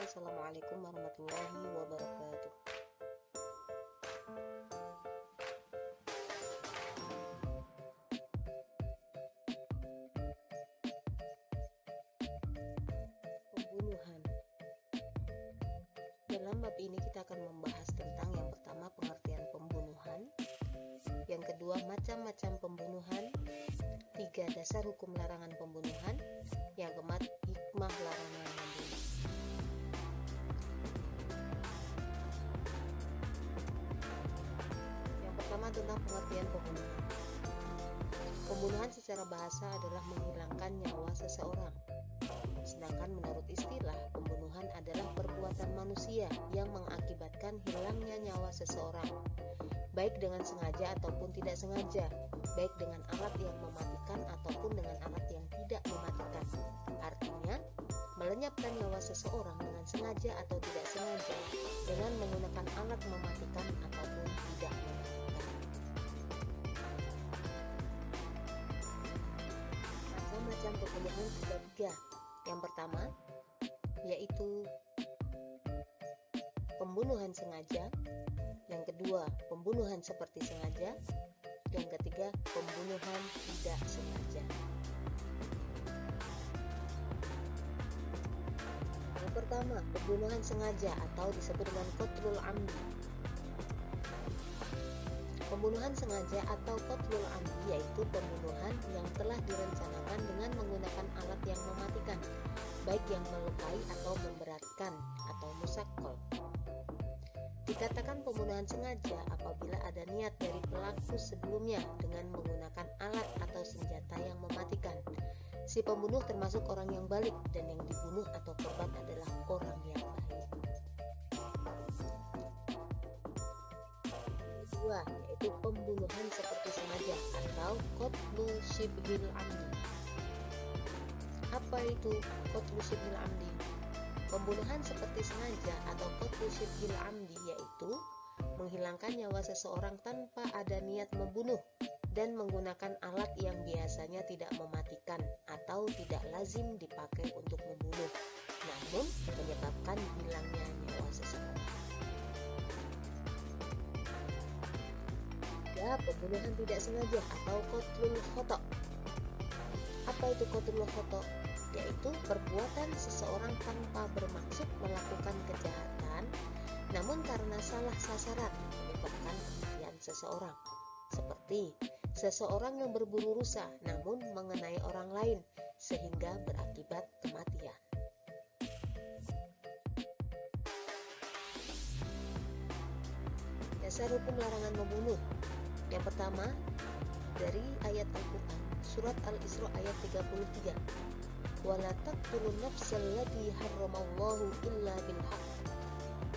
Assalamualaikum warahmatullahi wabarakatuh. Pembunuhan. Dalam bab ini kita akan membahas tentang yang pertama pengertian pembunuhan, yang kedua macam-macam pembunuhan, tiga dasar hukum larangan pembunuhan, yang keempat hikmah larangan membunuh. Yang pertama tentang pengertian pembunuhan. Pembunuhan secara bahasa adalah menghilangkan nyawa seseorang. Sedangkan menurut istilah, pembunuhan adalah perbuatan manusia yang mengakibatkan hilangnya nyawa seseorang, baik dengan sengaja ataupun tidak sengaja, baik dengan alat yang mematikan ataupun dengan alat yang tidak mematikan. Artinya, melenyapkan nyawa seseorang dengan sengaja atau tidak sengaja dengan menggunakan alat mematikan ataupun tidak mematikan. Macam-macam pembunuhan ada tiga. Yang pertama, yaitu pembunuhan sengaja. Yang kedua, pembunuhan seperti sengaja. Yang ketiga, pembunuhan tidak sengaja. Yang pertama, pembunuhan sengaja atau disebut dengan qatlul amdi. Pembunuhan sengaja atau qatlul amdi yaitu pembunuhan yang telah direncanakan dengan menggunakan alat yang mematikan, baik yang melukai atau memberatkan atau musaqqal. Dikatakan pembunuhan sengaja apabila ada niat dari pelaku sebelumnya dengan menggunakan alat atau senjata yang mematikan. Si pembunuh termasuk orang yang balik dan yang dibunuh atau korban adalah orang yang baik. Kedua, yaitu pembunuhan seperti sengaja atau qatlu syibhil amdi. Apa itu qatlu syibhil amdi? Pembunuhan seperti sengaja atau qatlu syibhil amdi yaitu menghilangkan nyawa seseorang tanpa ada niat membunuh dan menggunakan alat yang biasanya tidak mematikan atau tidak lazim dipakai untuk membunuh, namun menyebabkan hilangnya nyawa seseorang. Ya, pembunuhan tidak sengaja atau qatlul khata'. Apa itu qatlul khata'? Yaitu perbuatan seseorang tanpa bermaksud melakukan kejahatan, namun karena salah sasaran menyebabkan kematian seseorang. Seperti seseorang yang berburu rusa namun mengenai orang lain sehingga berakibat kematian. Dasar hukum larangan membunuh. Yang pertama, dari ayat Al-Quran, surat Al-Isra ayat 33. وَلَا تَقْتُلُوا النَّفْسَ الَّتِي حَرَّمَ اللَّهُ إِلَّا بِالْحَقِّ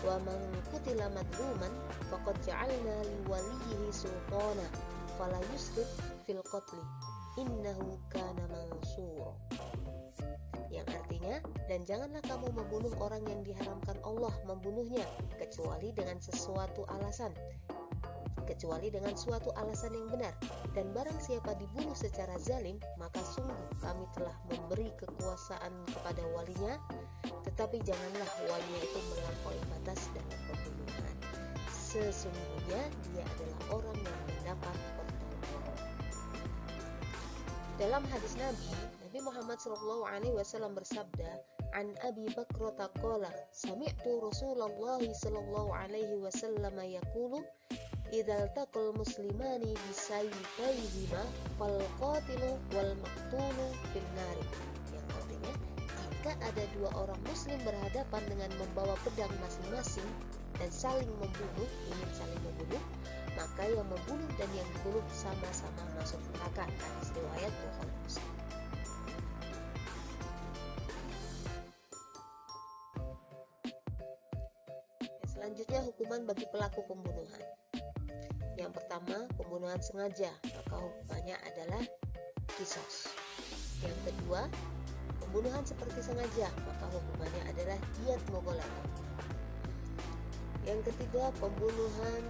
وَمَنْ قُتِلَ مَظْلُومًا فَقَدْ جَعَلْنَا لِوَلِيِّهِ سُلْطَانًا فَلَا يُسْرِفْ فِي الْقَتْلِ إِنَّهُ كَانَ مَنْصُورًا. Yang artinya, dan janganlah kamu membunuh orang yang diharamkan Allah membunuhnya kecuali dengan suatu alasan yang benar, dan barang siapa dibunuh secara zalim, maka sungguh kami telah memberi kekuasaan kepada walinya, tetapi janganlah walinya itu melampaui batas dalam pembunuhan. Sesungguhnya dia adalah orang yang mendapat pertolongan. Dalam hadis Nabi Muhammad SAW bersabda, "An Abi Bakrata qala, sami'tu Rasulullah sallallahu alaihi wasallam yaqulu, idza taqal muslimani bisayfayhima fal qatilu wal maqtulu finnari." Yang artinya, jika ada dua orang muslim berhadapan dengan membawa pedang masing-masing dan saling membunuh, maka yang membunuh dan yang dibunuh sama-sama masuk neraka. Hadis riwayat Bukhari Muslim. Selanjutnya, hukuman bagi pelaku pembunuhan. Yang pertama, pembunuhan sengaja, maka hukumannya adalah qisas. Yang kedua, pembunuhan seperti sengaja, maka hukumannya adalah diyat mughaladzah. Yang ketiga, pembunuhan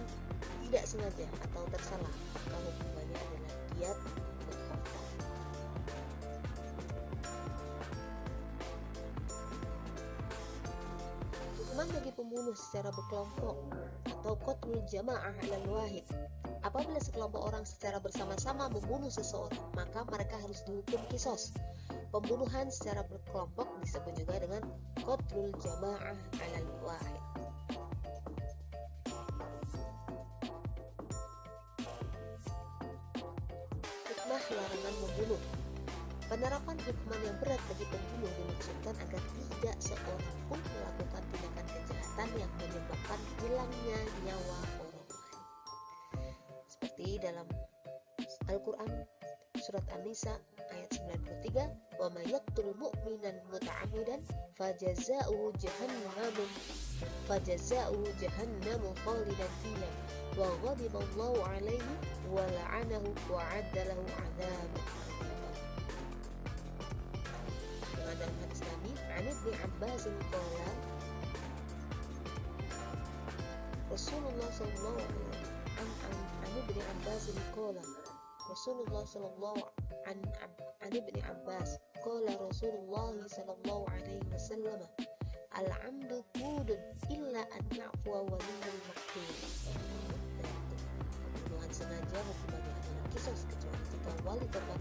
tidak sengaja atau tersalah, maka hukumannya adalah diyat mughaladzah. Hukuman bagi pembunuh secara berkelompok atau qatlul jama'ah 'alal wahid. Apabila sekelompok orang secara bersama-sama membunuh seseorang, maka mereka harus dihukum qisas. Pembunuhan secara berkelompok disebut juga dengan qatlul jama'ah 'alal wahid. Hikmah larangan membunuh. Penerapan hukuman yang berat bagi pembunuh dimaksudkan agar tidak seorang pun melakukan tindakan kejahatan yang menyebabkan hilangnya nyawa orang lain. Seperti dalam Al-Quran surat An-Nisa ayat 93, "Wa may yaqtul mu'minan muta'ammidan fajaza'uhu jahannamu khalidan fiha wa ghadiballahu 'alaihi wa la'anahu wa 'adda lahu 'adzaban." Dalam hadis Nabi, An Ibni Abbas qala Rasulullah sallallahu alaihi an Ibni Abbas qala Rasulullah sallallahu an Ibni Abbas qala Rasulullah sallallahu alaihi wasallam al-'amdu qudun illa an ya'fuwa waliyul maqtul. Pembunuhan sengaja hukumannya adalah qisas kecuali jika wali korban